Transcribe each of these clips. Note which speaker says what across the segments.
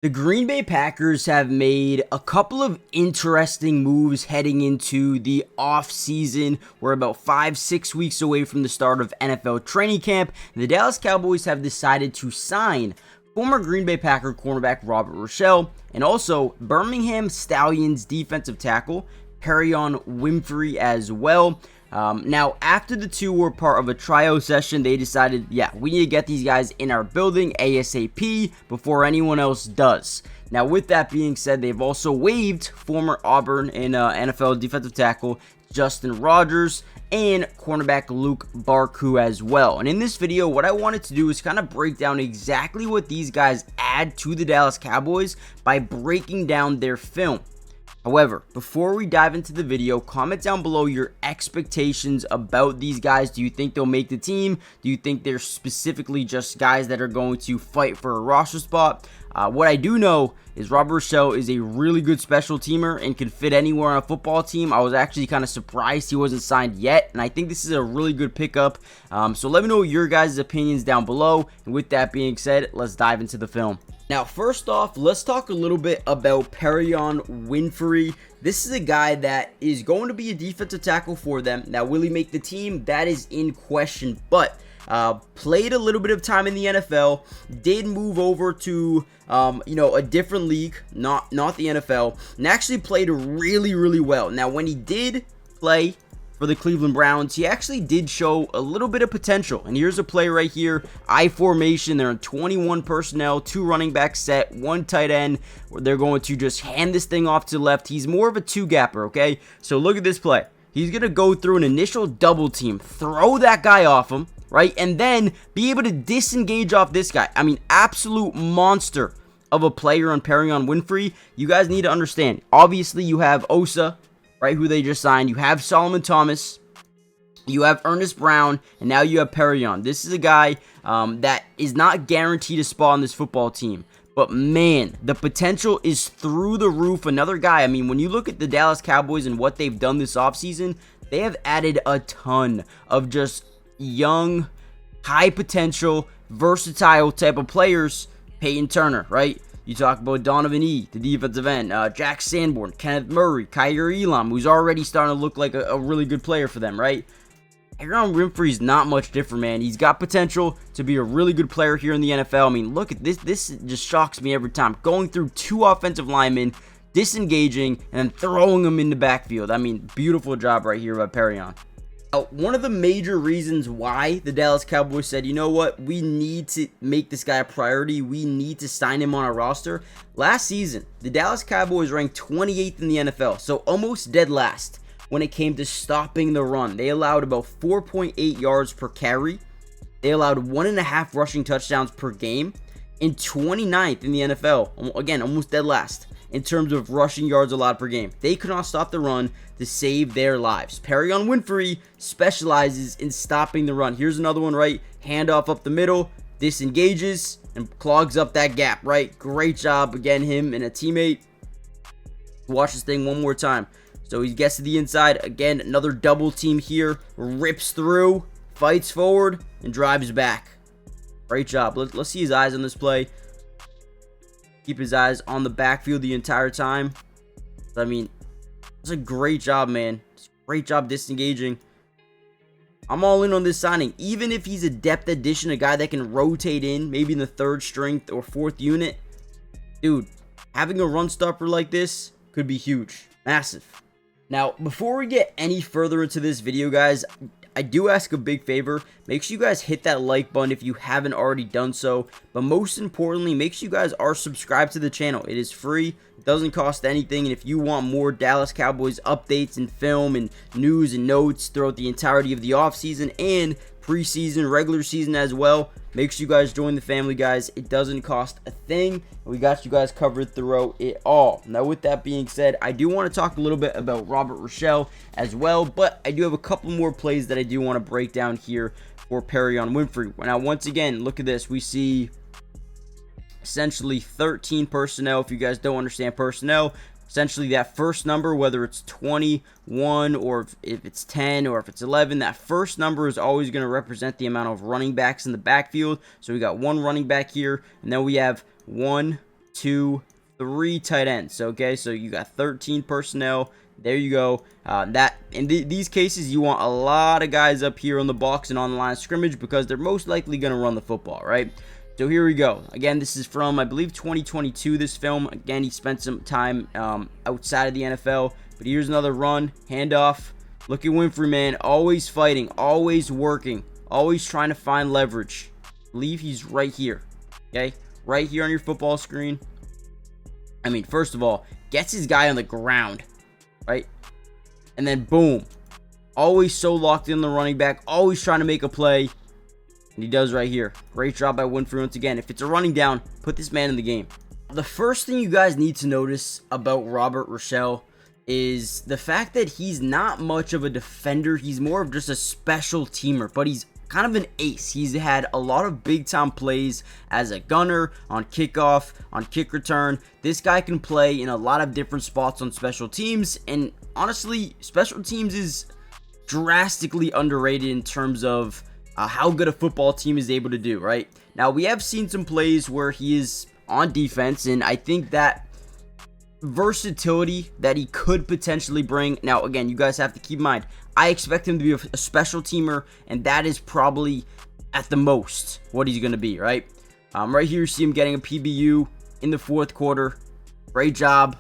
Speaker 1: The Green Bay Packers have made a couple of interesting moves heading into the offseason. We're about 5-6 weeks away from the start of NFL training camp. The Dallas Cowboys have decided to sign former Green Bay Packer cornerback Robert Rochelle and also Birmingham Stallions defensive tackle Perion Winfrey as well. Now, after the two were part of a tryout session, they decided, yeah, we need to get these guys in our building ASAP before anyone else does. Now, with that being said, they've also waived former Auburn and NFL defensive tackle Justin Rogers and cornerback Luke Barku as well. And in this video, what I wanted to do is kind of break down exactly what these guys add to the Dallas Cowboys by breaking down their film. However, before we dive into the video, comment down below your expectations about these guys. Do you think they'll make the team? Do you think they're specifically just guys that are going to fight for a roster spot? What I do know is Robert Rochelle is a really good special teamer and can fit anywhere on a football team. I was actually kind of surprised he wasn't signed yet, and I think this is a really good pickup. So let me know your guys' opinions down below. And with that being said, let's dive into the film. Now, first off, let's talk a little bit about Perion Winfrey. This is a guy that is going to be a defensive tackle for them. Now, will he make the team? That is in question, but played a little bit of time in the NFL, did move over to a different league, not the NFL, and actually played really well. Now, when he did play for the Cleveland Browns, he actually did show a little bit of potential. And here's a play right here. I formation. They're in 21 personnel, 2 running back set, 1 tight end. They're going to just hand this thing off to the left. He's more of a 2-gapper, okay? So look at this play. He's going to go through an initial double team, throw that guy off him, right? And then be able to disengage off this guy. I mean, absolute monster of a player on Perion Winfrey. You guys need to understand. Obviously, you have Osa, right, who they just signed. You have Solomon Thomas, you have Ernest Brown, and now you have Perion. This is a guy that is not guaranteed a spot on this football team. But man, the potential is through the roof. Another guy, I mean, when you look at the Dallas Cowboys and what they've done this offseason, they have added a ton of just young, high potential, versatile type of players. Peyton Turner, right? You talk about Donovan E., the defensive end, Jack Sanborn, Kenneth Murray, Kyrie Elam, who's already starting to look like a really good player for them, right? Perion Winfrey's not much different, man. He's got potential to be a really good player here in the NFL. I mean, look at this. This just shocks me every time. Going through 2 offensive linemen, disengaging, and then throwing them in the backfield. I mean, beautiful job right here by Perion. One of the major reasons why the Dallas Cowboys said, you know what, we need to make this guy a priority, we need to sign him on our roster. Last season, the Dallas Cowboys ranked 28th in the NFL, so almost dead last when it came to stopping the run. They allowed about 4.8 yards per carry. They allowed 1.5 rushing touchdowns per game, and 29th in the NFL. Again, almost dead last in terms of rushing yards allowed per game. They could not stop the run to save their lives. Perion Winfrey specializes in stopping the run. Here's another one, right? Handoff up the middle, disengages, and clogs up that gap, right? Great job, again, him and a teammate. Watch this thing one more time. So he gets to the inside. Again, another double team here. Rips through, fights forward, and drives back. Great job. Let's see his eyes on this play. Keep his eyes on the backfield the entire time. I mean, it's a great job, man. It's a great job disengaging. I'm all in on this signing. Even if he's a depth addition, a guy that can rotate in, maybe in the 3rd string or 4th unit. Dude, having a run stopper like this could be huge. Massive. Now, before we get any further into this video, guys, I do ask a big favor. Make sure you guys hit that like button if you haven't already done so. But most importantly, make sure you guys are subscribed to the channel. It is free. It doesn't cost anything. And if you want more Dallas Cowboys updates and film and news and notes throughout the entirety of the offseason and preseason, regular season as well, make sure you guys join the family, guys. It doesn't cost a thing. We got you guys covered throughout it all. Now, with that being said, I do want to talk a little bit about Robert Rochelle as well, but I do have a couple more plays that I do want to break down here for Perion Winfrey. Now, once again, look at this. We see essentially 13 personnel. If you guys don't understand personnel, essentially that first number, whether it's 21 or if it's 10 or if it's 11, that first number is always going to represent the amount of running backs in the backfield. So we got 1 running back here, and then we have 1, 2, 3 tight ends. Okay, so you got 13 personnel. There you go. That in these cases, you want a lot of guys up here on the box and on the line of scrimmage because they're most likely going to run the football, right? So here we go. Again, this is from, I believe, 2022, this film. Again, he spent some time outside of the NFL. But here's another run, handoff. Look at Winfrey, man. Always fighting, always working, always trying to find leverage. I believe he's right here, okay? Right here on your football screen. I mean, first of all, gets his guy on the ground, right? And then, boom. Always so locked in the running back, always trying to make a play. And he does right here. Great job by Winfrey once again. If it's a running down, put this man in the game. The first thing you guys need to notice about Robert Rochelle is the fact that he's not much of a defender. He's more of just a special teamer, but he's kind of an ace. He's had a lot of big time plays as a gunner, on kickoff, on kick return. This guy can play in a lot of different spots on special teams, and honestly, special teams is drastically underrated in terms of how good a football team is able to do, right? Now, we have seen some plays where he is on defense, and I think that versatility that he could potentially bring. Now, again, you guys have to keep in mind, I expect him to be a special teamer, and that is probably at the most what he's going to be, right? Right here, you see him getting a PBU in the fourth quarter. Great job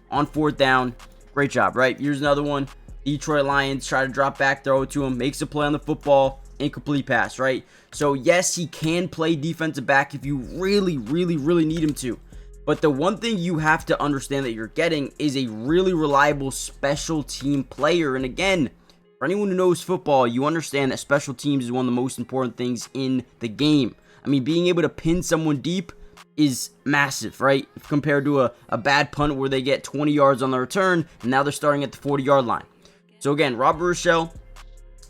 Speaker 1: on fourth down. Great job, right? Here's another one. Detroit Lions try to drop back, throw it to him, makes a play on the football. Incomplete pass, right? So yes, he can play defensive back if you really need him to. But the one thing you have to understand that you're getting is a really reliable special team player. And again, for anyone who knows football, you understand that special teams is one of the most important things in the game. I mean, being able to pin someone deep is massive, right? Compared to a bad punt where they get 20 yards on the return and now they're starting at the 40-yard line. So again, Robert Rochelle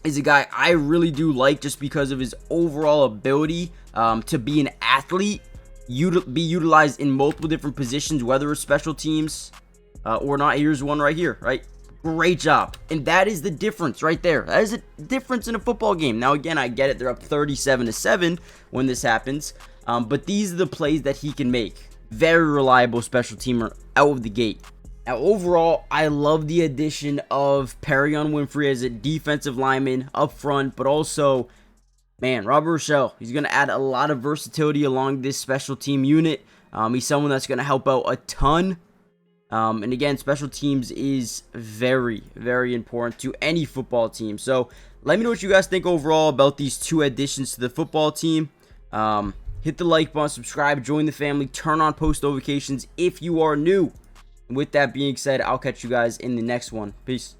Speaker 1: is a guy I really do like just because of his overall ability to be an athlete, be utilized in multiple different positions, whether it's special teams or not. Here's one right here, right? Great job. And that is the difference right there. That is a difference in a football game. Now, again, I get it. They're up 37-7 when this happens. But these are the plays that he can make. Very reliable special teamer out of the gate. Now, overall, I love the addition of Perion Winfrey as a defensive lineman up front, but also, man, Robert Rochelle, he's going to add a lot of versatility along this special team unit. He's someone that's going to help out a ton. And again, special teams is very important to any football team. So, let me know what you guys think overall about these two additions to the football team. Hit the like button, subscribe, join the family, turn on post notifications if you are new. With that being said, I'll catch you guys in the next one. Peace.